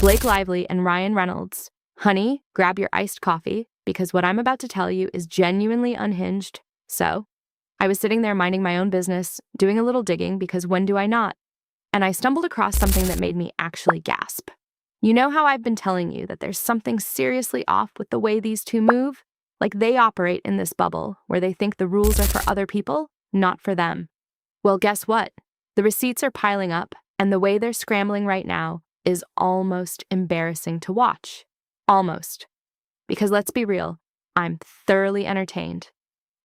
Blake Lively and Ryan Reynolds. Honey, grab your iced coffee, because what I'm about to tell you is genuinely unhinged. So, I was sitting there minding my own business, doing a little digging, because when do I not? And I stumbled across something that made me actually gasp. You know how I've been telling you that there's something seriously off with the way these two move? Like they operate in this bubble where they think the rules are for other people, not for them. Well, guess what? The receipts are piling up, and the way they're scrambling right now is almost embarrassing to watch. Almost. Because let's be real, I'm thoroughly entertained.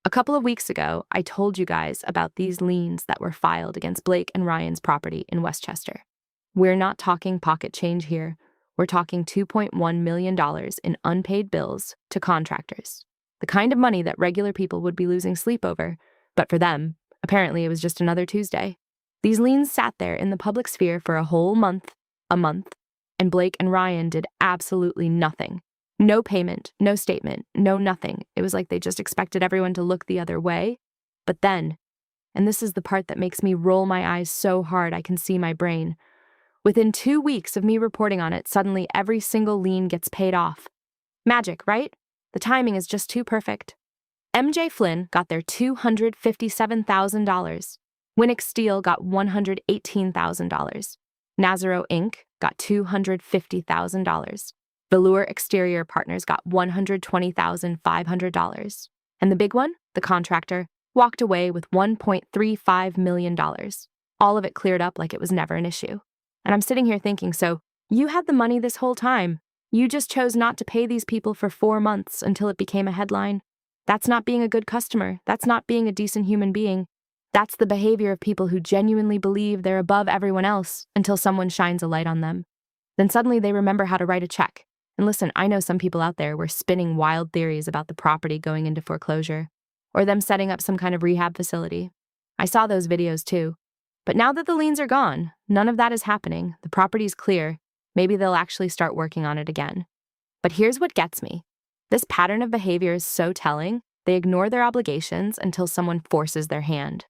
A couple of weeks ago, I told you guys about these liens that were filed against Blake and Ryan's property in Westchester. We're not talking pocket change here. We're talking $2.1 million in unpaid bills to contractors. The kind of money that regular people would be losing sleep over, but for them, apparently it was just another Tuesday. These liens sat there in the public sphere for a whole month, and Blake and Ryan did absolutely nothing. No payment, no statement, no nothing. It was like they just expected everyone to look the other way. But then, and this is the part that makes me roll my eyes so hard I can see my brain, within 2 weeks of me reporting on it, suddenly every single lien gets paid off. Magic, right? The timing is just too perfect. MJ Flynn got their $257,000. Winnick Steel got $118,000. Nazaro Inc. got $250,000. Velour Exterior Partners got $120,500. And the big one, the contractor, walked away with $1.35 million. All of it cleared up like it was never an issue. And I'm sitting here thinking, so you had the money this whole time. You just chose not to pay these people for 4 months until it became a headline. That's not being a good customer. That's not being a decent human being. That's the behavior of people who genuinely believe they're above everyone else until someone shines a light on them. Then suddenly they remember how to write a check. And listen, I know some people out there were spinning wild theories about the property going into foreclosure, or them setting up some kind of rehab facility. I saw those videos too. But now that the liens are gone, none of that is happening. The property's clear. Maybe they'll actually start working on it again. But here's what gets me. This pattern of behavior is so telling, they ignore their obligations until someone forces their hand.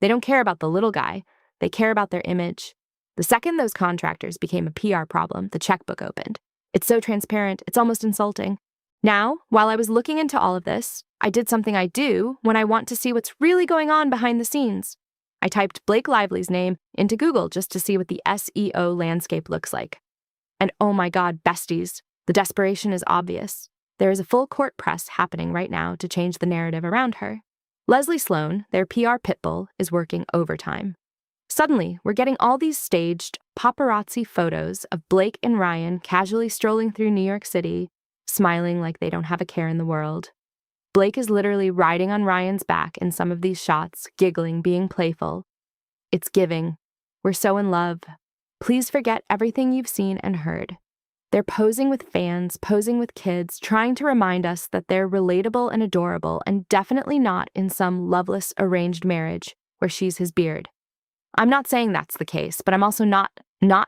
They don't care about the little guy. They care about their image. The second those contractors became a PR problem, the checkbook opened. It's so transparent, it's almost insulting. Now, while I was looking into all of this, I did something I do when I want to see what's really going on behind the scenes. I typed Blake Lively's name into Google just to see what the SEO landscape looks like. And oh my God, besties, the desperation is obvious. There is a full court press happening right now to change the narrative around her. Leslie Sloan, their PR pitbull, is working overtime. Suddenly, we're getting all these staged paparazzi photos of Blake and Ryan casually strolling through New York City, smiling like they don't have a care in the world. Blake is literally riding on Ryan's back in some of these shots, giggling, being playful. It's giving. We're so in love. Please forget everything you've seen and heard. They're posing with fans, posing with kids, trying to remind us that they're relatable and adorable, and definitely not in some loveless arranged marriage where she's his beard. I'm not saying that's the case, but I'm also not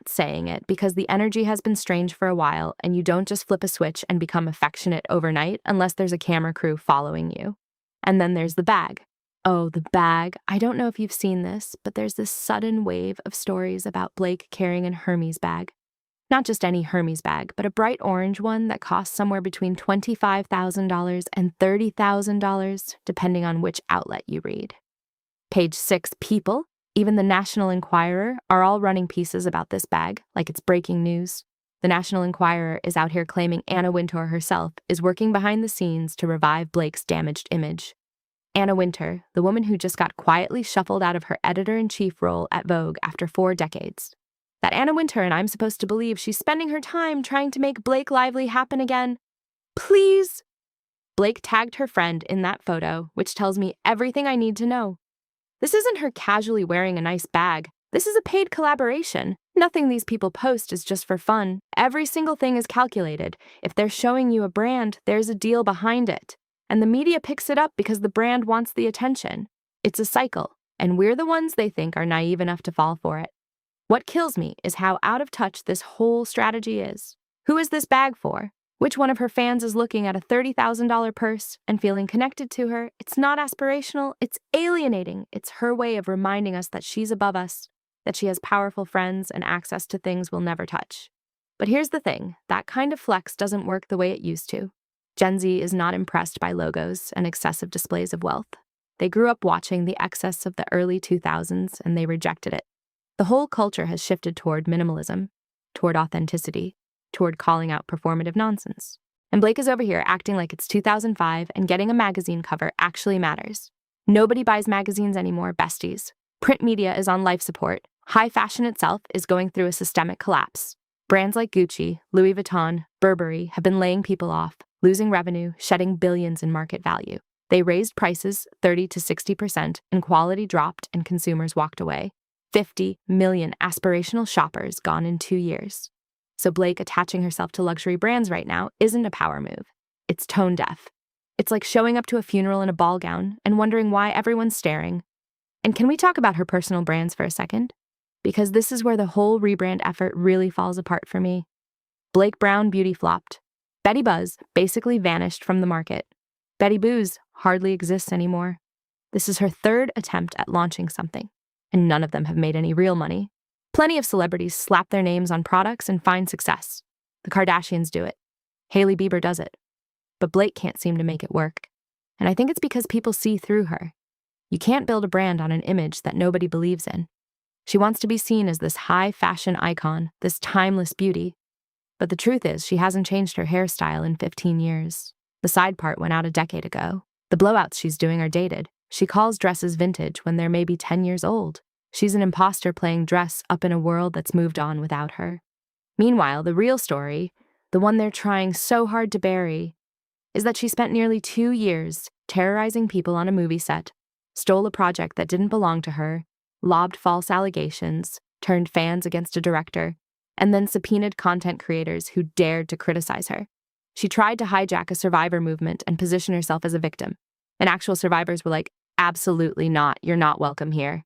saying it because the energy has been strange for a while, and you don't just flip a switch and become affectionate overnight unless there's a camera crew following you. And then there's the bag. Oh, the bag. I don't know if you've seen this, but there's this sudden wave of stories about Blake carrying an Hermes bag. Not just any Hermes bag, but a bright orange one that costs somewhere between $25,000 and $30,000, depending on which outlet you read. Page 6 People, even the National Enquirer, are all running pieces about this bag, like it's breaking news. The National Enquirer is out here claiming Anna Wintour herself is working behind the scenes to revive Blake's damaged image. Anna Wintour, the woman who just got quietly shuffled out of her editor-in-chief role at Vogue after 4 decades. That Anna Wintour, and I'm supposed to believe she's spending her time trying to make Blake Lively happen again. Please! Blake tagged her friend in that photo, which tells me everything I need to know. This isn't her casually wearing a nice bag. This is a paid collaboration. Nothing these people post is just for fun. Every single thing is calculated. If they're showing you a brand, there's a deal behind it. And the media picks it up because the brand wants the attention. It's a cycle, and we're the ones they think are naive enough to fall for it. What kills me is how out of touch this whole strategy is. Who is this bag for? Which one of her fans is looking at a $30,000 purse and feeling connected to her? It's not aspirational, it's alienating. It's her way of reminding us that she's above us, that she has powerful friends and access to things we'll never touch. But here's the thing, that kind of flex doesn't work the way it used to. Gen Z is not impressed by logos and excessive displays of wealth. They grew up watching the excess of the early 2000s and they rejected it. The whole culture has shifted toward minimalism, toward authenticity, toward calling out performative nonsense. And Blake is over here acting like it's 2005 and getting a magazine cover actually matters. Nobody buys magazines anymore, besties. Print media is on life support. High fashion itself is going through a systemic collapse. Brands like Gucci, Louis Vuitton, Burberry have been laying people off, losing revenue, shedding billions in market value. They raised prices 30 to 60%, and quality dropped and consumers walked away. 50 million aspirational shoppers gone in 2 years. So Blake attaching herself to luxury brands right now isn't a power move. It's tone deaf. It's like showing up to a funeral in a ball gown and wondering why everyone's staring. And can we talk about her personal brands for a second? Because this is where the whole rebrand effort really falls apart for me. Blake Brown beauty flopped. Betty Buzz basically vanished from the market. Betty Booze hardly exists anymore. This is her third attempt at launching something, and none of them have made any real money. Plenty of celebrities slap their names on products and find success. The Kardashians do it. Hailey Bieber does it. But Blake can't seem to make it work. And I think it's because people see through her. You can't build a brand on an image that nobody believes in. She wants to be seen as this high fashion icon, this timeless beauty. But the truth is, she hasn't changed her hairstyle in 15 years. The side part went out a decade ago. The blowouts she's doing are dated. She calls dresses vintage when they're maybe 10 years old. She's an imposter playing dress up in a world that's moved on without her. Meanwhile, the real story, the one they're trying so hard to bury, is that she spent nearly 2 years terrorizing people on a movie set, stole a project that didn't belong to her, lobbed false allegations, turned fans against a director, and then subpoenaed content creators who dared to criticize her. She tried to hijack a survivor movement and position herself as a victim, and actual survivors were like, absolutely not, you're not welcome here.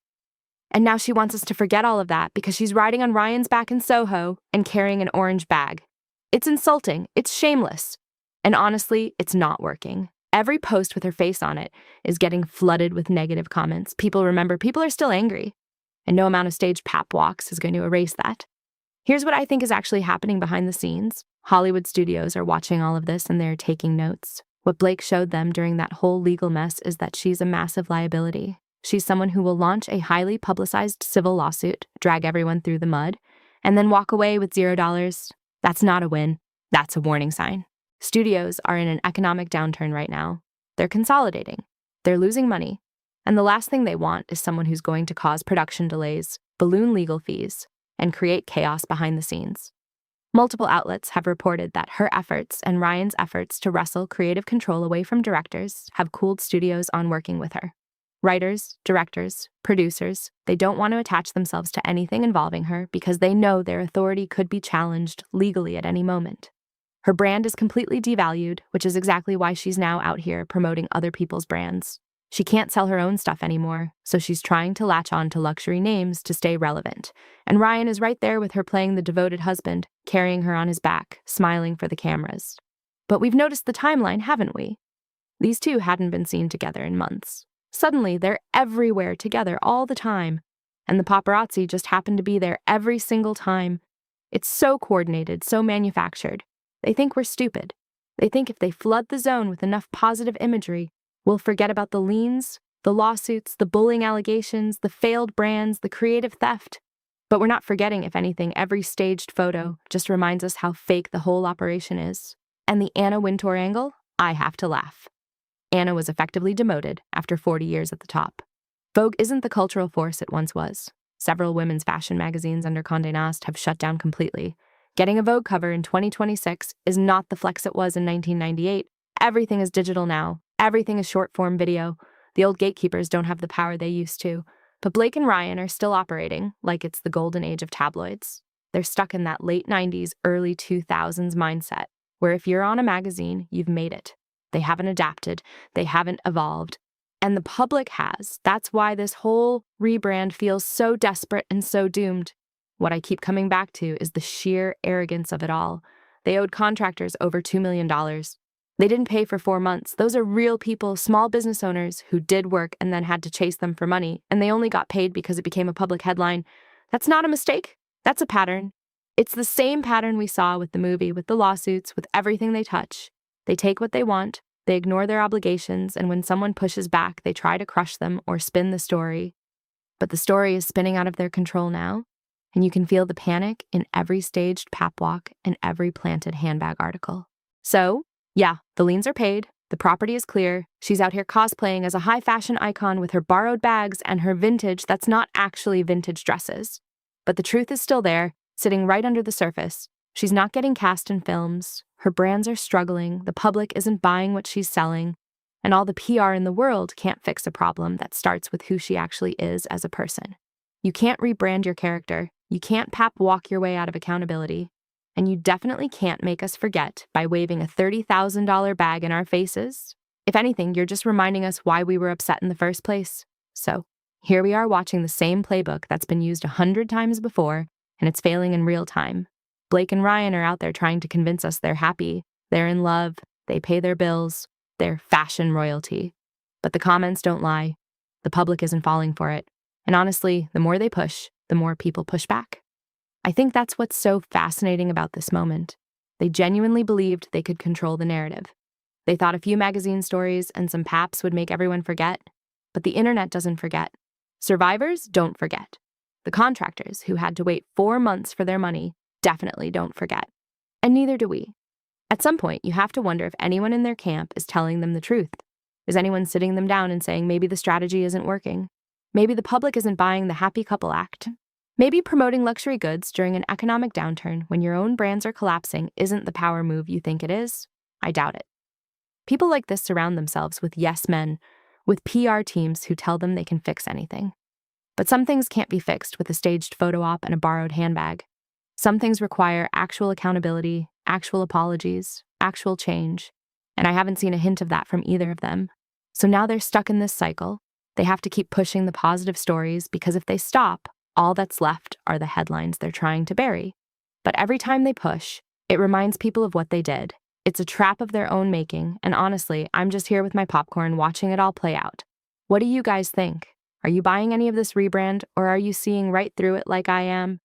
And now she wants us to forget all of that because she's riding on Ryan's back in Soho and carrying an orange bag. It's insulting, it's shameless, and honestly, it's not working. Every post with her face on it is getting flooded with negative comments. People are still angry, and no amount of stage pap walks is going to erase that. Here's what I think is actually happening behind the scenes. Hollywood studios are watching all of this and they're taking notes. What Blake showed them during that whole legal mess is that she's a massive liability. She's someone who will launch a highly publicized civil lawsuit, drag everyone through the mud, and then walk away with $0. That's not a win. That's a warning sign. Studios are in an economic downturn right now. They're consolidating. They're losing money. And the last thing they want is someone who's going to cause production delays, balloon legal fees, and create chaos behind the scenes. Multiple outlets have reported that her efforts and Ryan's efforts to wrestle creative control away from directors have cooled studios on working with her. Writers, directors, producers, they don't want to attach themselves to anything involving her because they know their authority could be challenged legally at any moment. Her brand is completely devalued, which is exactly why she's now out here promoting other people's brands. She can't sell her own stuff anymore, so she's trying to latch on to luxury names to stay relevant. And Ryan is right there with her playing the devoted husband, carrying her on his back, smiling for the cameras. But we've noticed the timeline, haven't we? These two hadn't been seen together in months. Suddenly, they're everywhere together all the time, and the paparazzi just happen to be there every single time. It's so coordinated, so manufactured. They think we're stupid. They think if they flood the zone with enough positive imagery, we'll forget about the liens, the lawsuits, the bullying allegations, the failed brands, the creative theft. But we're not forgetting, if anything, every staged photo just reminds us how fake the whole operation is. And the Anna Wintour angle? I have to laugh. Anna was effectively demoted after 40 years at the top. Vogue isn't the cultural force it once was. Several women's fashion magazines under Condé Nast have shut down completely. Getting a Vogue cover in 2026 is not the flex it was in 1998. Everything is digital now. Everything is short-form video. The old gatekeepers don't have the power they used to. But Blake and Ryan are still operating like it's the golden age of tabloids. They're stuck in that late 90s, early 2000s mindset, where if you're on a magazine, you've made it. They haven't adapted. They haven't evolved. And the public has. That's why this whole rebrand feels so desperate and so doomed. What I keep coming back to is the sheer arrogance of it all. They owed contractors over $2 million. They didn't pay for 4 months. Those are real people, small business owners who did work and then had to chase them for money, and they only got paid because it became a public headline. That's not a mistake. That's a pattern. It's the same pattern we saw with the movie, with the lawsuits, with everything they touch. They take what they want, they ignore their obligations, and when someone pushes back, they try to crush them or spin the story. But the story is spinning out of their control now, and you can feel the panic in every staged pap walk and every planted handbag article. So, yeah, the liens are paid, the property is clear, she's out here cosplaying as a high fashion icon with her borrowed bags and her vintage that's not actually vintage dresses. But the truth is still there, sitting right under the surface. She's not getting cast in films, her brands are struggling, the public isn't buying what she's selling, and all the PR in the world can't fix a problem that starts with who she actually is as a person. You can't rebrand your character, you can't pap walk your way out of accountability, and you definitely can't make us forget by waving a $30,000 bag in our faces. If anything, you're just reminding us why we were upset in the first place. So, here we are watching the same playbook that's been used 100 times before, and it's failing in real time. Blake and Ryan are out there trying to convince us they're happy, they're in love, they pay their bills, they're fashion royalty. But the comments don't lie. The public isn't falling for it. And honestly, the more they push, the more people push back. I think that's what's so fascinating about this moment. They genuinely believed they could control the narrative. They thought a few magazine stories and some paps would make everyone forget. But the internet doesn't forget. Survivors don't forget. The contractors who had to wait 4 months for their money definitely don't forget. And neither do we. At some point, you have to wonder if anyone in their camp is telling them the truth. Is anyone sitting them down and saying maybe the strategy isn't working? Maybe the public isn't buying the happy couple act? Maybe promoting luxury goods during an economic downturn when your own brands are collapsing isn't the power move you think it is? I doubt it. People like this surround themselves with yes men, with PR teams who tell them they can fix anything. But some things can't be fixed with a staged photo op and a borrowed handbag. Some things require actual accountability, actual apologies, actual change, and I haven't seen a hint of that from either of them. So now they're stuck in this cycle. They have to keep pushing the positive stories because if they stop, all that's left are the headlines they're trying to bury. But every time they push, it reminds people of what they did. It's a trap of their own making, and honestly, I'm just here with my popcorn watching it all play out. What do you guys think? Are you buying any of this rebrand, or are you seeing right through it like I am?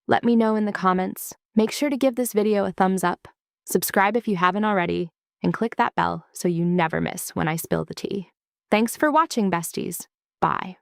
Let me know in the comments. Make sure to give this video a thumbs up, subscribe if you haven't already, and click that bell so you never miss when I spill the tea. Thanks for watching, besties. Bye.